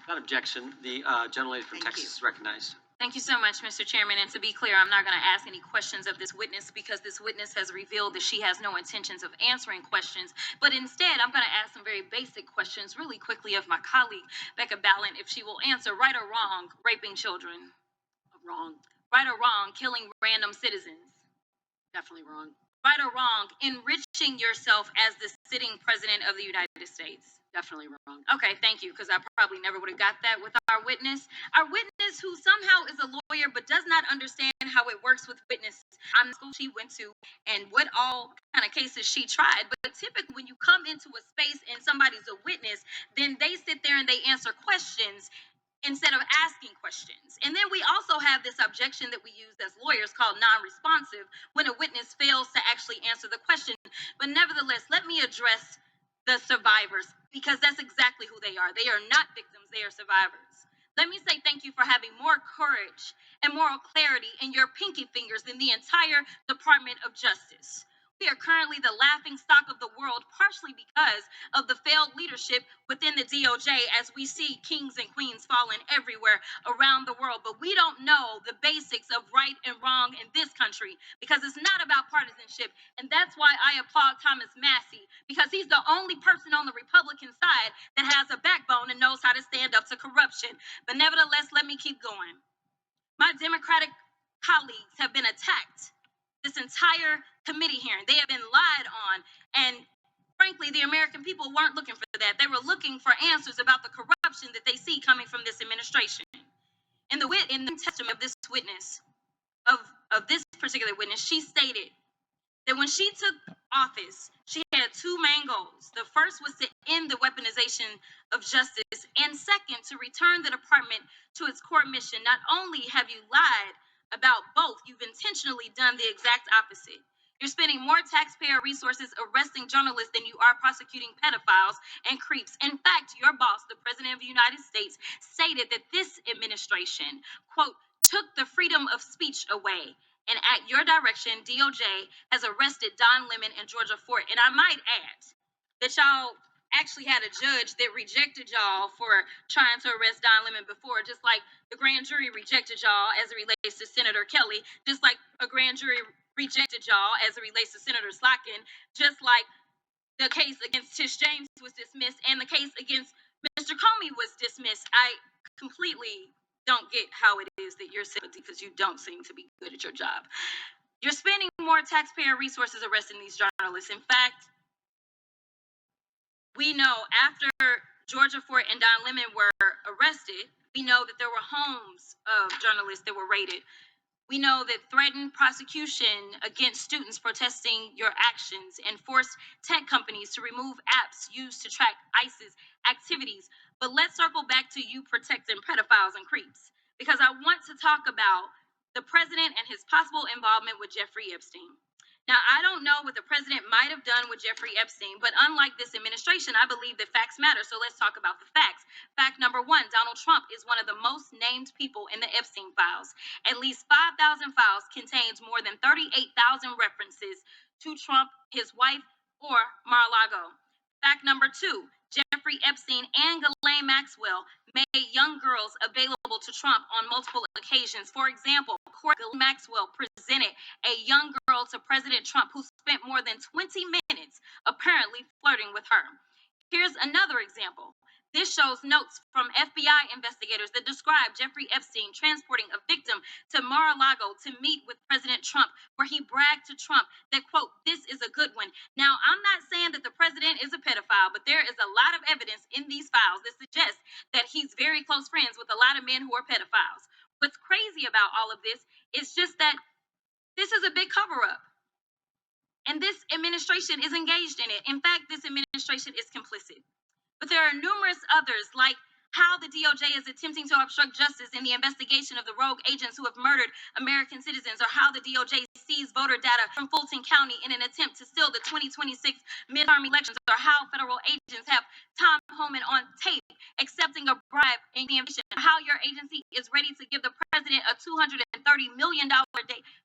Without objection, the gentlelady from Texas is recognized. Thank you so much, Mr. Chairman. And to be clear, I'm not going to ask any questions of this witness because this witness has revealed that she has no intentions of answering questions. But instead, I'm going to ask some very basic questions really quickly of my colleague, Becca Ballant, if she will answer right or wrong, raping children. Wrong. Right or wrong, killing random citizens. Definitely wrong. Right or wrong, enriching yourself as the sitting president of the United States. Definitely wrong. Okay, thank you, because I probably never would have got that with our witness. Our witness who somehow is a lawyer but does not understand how it works with witnesses. I'm the school she went to and what all kind of cases she tried. But typically when you come into a space and somebody's a witness, then they sit there and they answer questions instead of asking questions. And then we also have this objection that we use as lawyers called non-responsive when a witness fails to actually answer the question. But nevertheless, let me address the survivors, because that's exactly who they are. They are not victims, they are survivors. Let me say thank you for having more courage and moral clarity in your pinky fingers than the entire Department of Justice. We are currently the laughing stock of the world, partially because of the failed leadership within the DOJ, as we see kings and queens falling everywhere around the world. But we don't know the basics of right and wrong in this country because it's not about partisanship. And that's why I applaud Thomas Massey, because he's the only person on the Republican side that has a backbone and knows how to stand up to corruption. But nevertheless, let me keep going. My Democratic colleagues have been attacked this entire committee hearing. They have been lied on, and frankly, the American people weren't looking for that. They were looking for answers about the corruption that they see coming from this administration. In the testimony of this witness, of this particular witness, she stated that when she took office, she had two main goals. The first was to end the weaponization of justice, and second, to return the department to its core mission. Not only have you lied about both, you've intentionally done the exact opposite. You're spending more taxpayer resources arresting journalists than you are prosecuting pedophiles and creeps. In fact, your boss, the President of the United States, stated that this administration, quote, took the freedom of speech away. And at your direction, DOJ has arrested Don Lemon and Georgia Fort. And I might add that y'all actually had a judge that rejected y'all for trying to arrest Don Lemon before, just like the grand jury rejected y'all as it relates to Senator Kelly, just like a grand jury rejected y'all as it relates to Senator Slotkin, just like the case against Tish James was dismissed and the case against Mr. Comey was dismissed. I completely don't get how it is that you're sympathy because you don't seem to be good at your job. You're spending more taxpayer resources arresting these journalists. In fact, we know after Georgia Fort and Don Lemon were arrested, we know that there were homes of journalists that were raided. We know that threatened prosecution against students protesting your actions and forced tech companies to remove apps used to track ISIS activities. But let's circle back to you protecting pedophiles and creeps, because I want to talk about the president and his possible involvement with Jeffrey Epstein. Now, I don't know what the president might have done with Jeffrey Epstein, but unlike this administration, I believe that facts matter. So let's talk about the facts. Fact number one, Donald Trump is one of the most named people in the Epstein files. At least 5,000 files contains more than 38,000 references to Trump, his wife, or Mar-a-Lago. Fact number two, Jeffrey Epstein and Ghislaine Maxwell made young girls available to Trump on multiple occasions. For example, Ghislaine Maxwell presented a young girl to President Trump who spent more than 20 minutes apparently flirting with her. Here's another example. This shows notes from FBI investigators that describe Jeffrey Epstein transporting a victim to Mar-a-Lago to meet with President Trump, where he bragged to Trump that, quote, this is a good one. Now, I'm not saying that the president is a pedophile, but there is a lot of evidence in these files that suggests that he's very close friends with a lot of men who are pedophiles. What's crazy about all of this is just that this is a big cover-up. And this administration is engaged in it. In fact, this administration is complicit. But there are numerous others, like how the DOJ is attempting to obstruct justice in the investigation of the rogue agents who have murdered American citizens, or how the DOJ seized voter data from Fulton County in an attempt to steal the 2026 midterm elections, or how federal agents have Tom Homan on tape accepting a bribe in the investigation, how your agency is ready to give the president a $230 million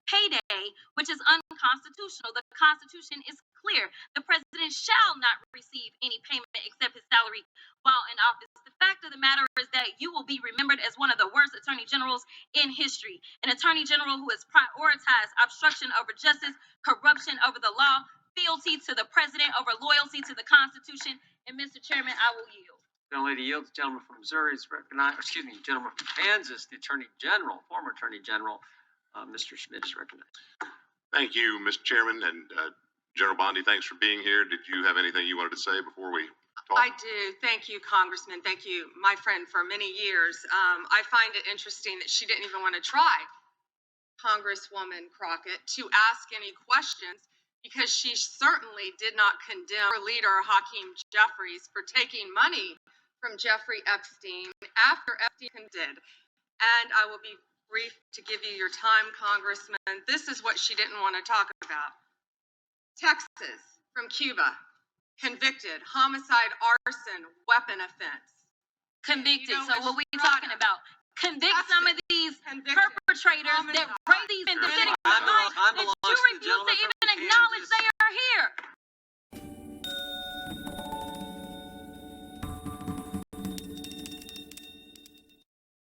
payday, which is unconstitutional. The Constitution is clear. The president shall not receive any payment except his salary while in office. The fact of the matter is that you will be remembered as one of the worst attorney generals in history. An attorney general who has prioritized obstruction over justice, corruption over the law, fealty to the president over loyalty to the Constitution. And Mr. Chairman, I will yield. Gentlelady yields. The gentleman from Missouri is recognized. Excuse me, gentleman from Kansas, the Attorney General, former Attorney General, Mr. Schmidt is recognized. Thank you, Mr. Chairman, and General Bondi, thanks for being here. Did you have anything you wanted to say before we talk? I do. Thank you, Congressman. Thank you, my friend, for many years. I find it interesting that she didn't even want to try, Congresswoman Crockett, to ask any questions, because she certainly did not condemn her leader, Hakeem Jeffries, for taking money from Jeffrey Epstein after Epstein did. And I will be brief to give you your time, Congressman. This is what she didn't want to talk about. Texas, from Cuba, convicted, homicide, arson, weapon offense. Convicted. You know, So what we Estrada. talking about? Convict some of these Convicted. perpetrators that Homicide. rape these and Sure. sitting Time behind belongs that to you the refuse to gentleman even from acknowledge Kansas. they